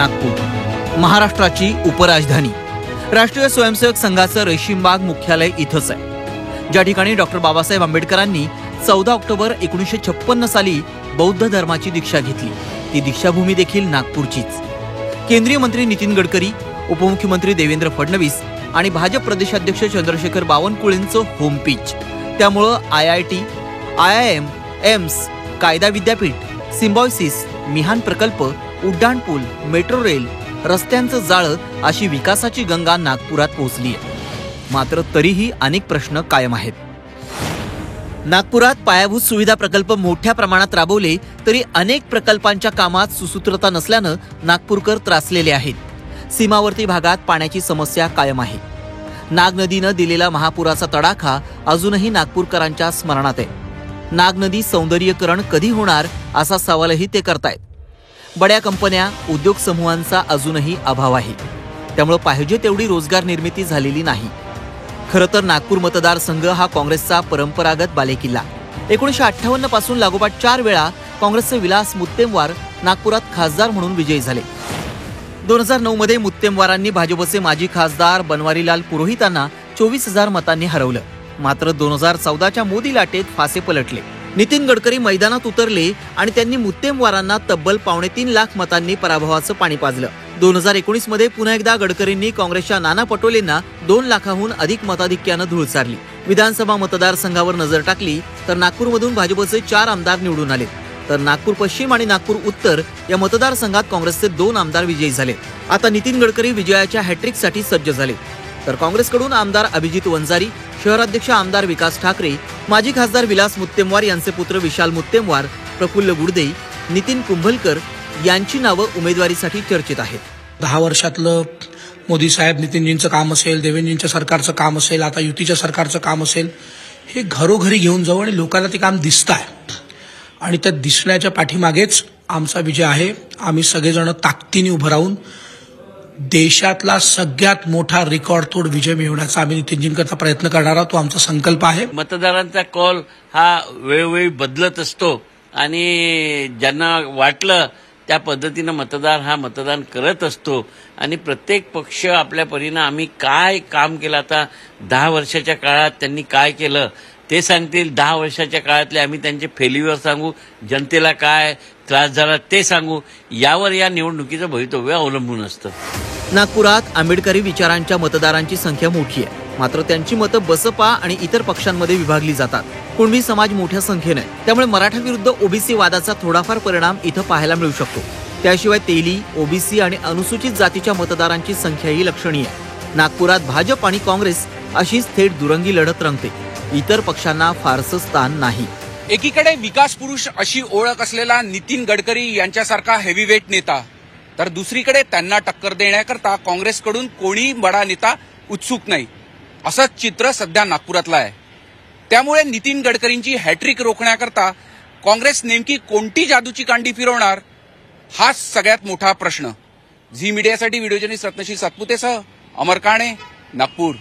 नागपूर, महाराष्ट्राची उपराजधानी. राष्ट्रीय स्वयंसेवक संघाचं रेशीमबाग मुख्यालय इथंच आहे, ज्या ठिकाणी डॉक्टर बाबासाहेब आंबेडकरांनी 14 ऑक्टोबर 1956 साली बौद्ध धर्माची दीक्षा घेतली. ती दीक्षाभूमी देखील नागपूरचीच. केंद्रीय मंत्री नितीन गडकरी, उपमुख्यमंत्री देवेंद्र फडणवीस आणि भाजप प्रदेशाध्यक्ष चंद्रशेखर बावनकुळेंचं होम पिच. त्यामुळं IIT, IIM, एम्स, कायदा विद्यापीठ, सिम्बॉयसिस, मिहान प्रकल्प, उड्डाणपूल, मेट्रो रेल, रस्त्यांचं जाळं अशी विकासाची गंगा नागपुरात पोहोचली आहे. मात्र तरीही अनेक प्रश्न कायम आहेत. नागपुरात पायाभूत सुविधा प्रकल्प मोठ्या प्रमाणात राबवले तरी अनेक प्रकल्पांच्या कामात सुसूत्रता नसल्यानं नागपूरकर त्रासलेले आहेत. सीमावर्ती भागात पाण्याची समस्या कायम आहे. नाग नदीनं दिलेला महापुराचा तडाखा अजूनही नागपूरकरांच्या स्मरणात आहे. नाग नदी सौंदर्यीकरण कधी होणार असा सवालही ते करतायत. बड्या कंपन्या, उद्योग समूहांचा अजूनही अभाव आहे. त्यामुळे पाहिजे तेवढी रोजगार निर्मिती झालेली नाही. खरं तर नागपूर मतदारसंघ हा काँग्रेसचा परंपरागत बालेकिल्ला. 1958 पासून लागोपाठ 4 वेळा काँग्रेसचे विलास मुत्तेमवार नागपुरात खासदार म्हणून विजयी झाले. 2009 मध्ये मुत्तेमवारांनी भाजपचे माजी खासदार बनवारीलाल पुरोहितांना 24,000 मतांनी हरवलं. मात्र 2014च्या मोदी लाटेत फासे पलटले. नितीन गडकरी मैदानात उतरले आणि त्यांनी मुत्तेमवारांना तब्बल 3.25 लाख मतांनी पराभवाचं पाणी पाजलं. 2019 मध्ये पुन्हा एकदा गडकरींनी काँग्रेसच्या नाना पटोलेंना 2 लाखाहून अधिक मताधिक्यानं धूळ सारली. विधानसभा मतदारसंघावर नजर टाकली तर नागपूरमधून भाजपचे 4 आमदार निवडून आले, तर नागपूर पश्चिम आणि नागपूर उत्तर या मतदारसंघात काँग्रेसचे 2 आमदार विजयी झाले. आता नितीन गडकरी विजयाच्या हॅट्रिकसाठी सज्ज झाले. तर काँग्रेसकडून आमदार अभिजित वंजारी, शहराध्यक्ष आमदार विकास ठाकरे, माजी खासदार विलास मुत्तेमवार यांचे पुत्र विशाल मुत्तेमवार, प्रफुल्ल गुडदे, नितीन कुंभलकर यांची नावं उमेदवारीसाठी चर्चेत आहेत. 10 वर्षातलं मोदी साहेब नितीनजींचं काम असेल, देवेंद्रजींच्या सरकारचं काम असेल, आता युतीच्या सरकारचं काम असेल, हे घरोघरी घेऊन जाऊ आणि लोकांना ते काम दिसतंय आणि त्या दिसण्याच्या पाठीमागेच आमचा विजय आहे. आम्ही सगळेजण ताकदीने उभं राहून देशातला सगळ्यात मोठा रेकॉर्ड तोड विजय मिळवण्याचा आम्ही नितीनजींकरता प्रयत्न करणार आहोत. तो आमचा संकल्प आहे. मतदारांचा कॉल हा वेळोवेळी बदलत असतो आणि ज्यांना वाटलं त्या पद्धतीनं मतदान करत असतो आणि प्रत्येक पक्ष आपल्या परीनं आम्ही काय काम केलं, आता 10 वर्षाच्या काळात त्यांनी काय केलं ते सांगतील. 10 वर्षाच्या काळातले आम्ही त्यांचे फेल्युअर सांगू, जनतेला काय त्रास झाला ते सांगू. यावर या निवडणुकीचं भवितव्य अवलंबून असतं. नागपुरात आंबेडकरी विचारांच्या मतदारांची संख्या मोठी आहे. मात्र त्यांची मतं बसपा आणि इतर पक्षांमध्ये विभागली जातात. कुणबी समाज मोठ्या संख्येने, त्यामुळे मराठा विरुद्ध ओबीसी वादाचा थोडाफार परिणाम इथं पाहायला मिळू शकतो. त्याशिवाय तेली, ओबीसी आणि अनुसूचित जातीच्या मतदारांची संख्याही लक्षणीय आहे. नागपुरात भाजप आणि काँग्रेस अशीच थेट दुरंगी लढत रंगते. इतर पक्षांना फारसं स्थान नाही. एकीकडे विकास पुरुष अशी ओळख असलेला नितीन गडकरी यांच्यासारखा हेवीवेट नेता, तर दुसरीकडे त्यांना टक्कर देण्याकरता काँग्रेसकडून कोणी बडा नेता उत्सुक नाही, असंच चित्र सध्या नागपुरातलं आहे. त्यामुळे नितीन गडकरींची हॅट्रिक रोखण्याकरता काँग्रेस नेमकी कोणती जादूची कांडी फिरवणार, हाच सगळ्यात मोठा प्रश्न. झी मीडियासाठी व्हिडिओ जर्नलिस्ट रत्नश्री सातपुतेसह अमर काणे, नागपूर.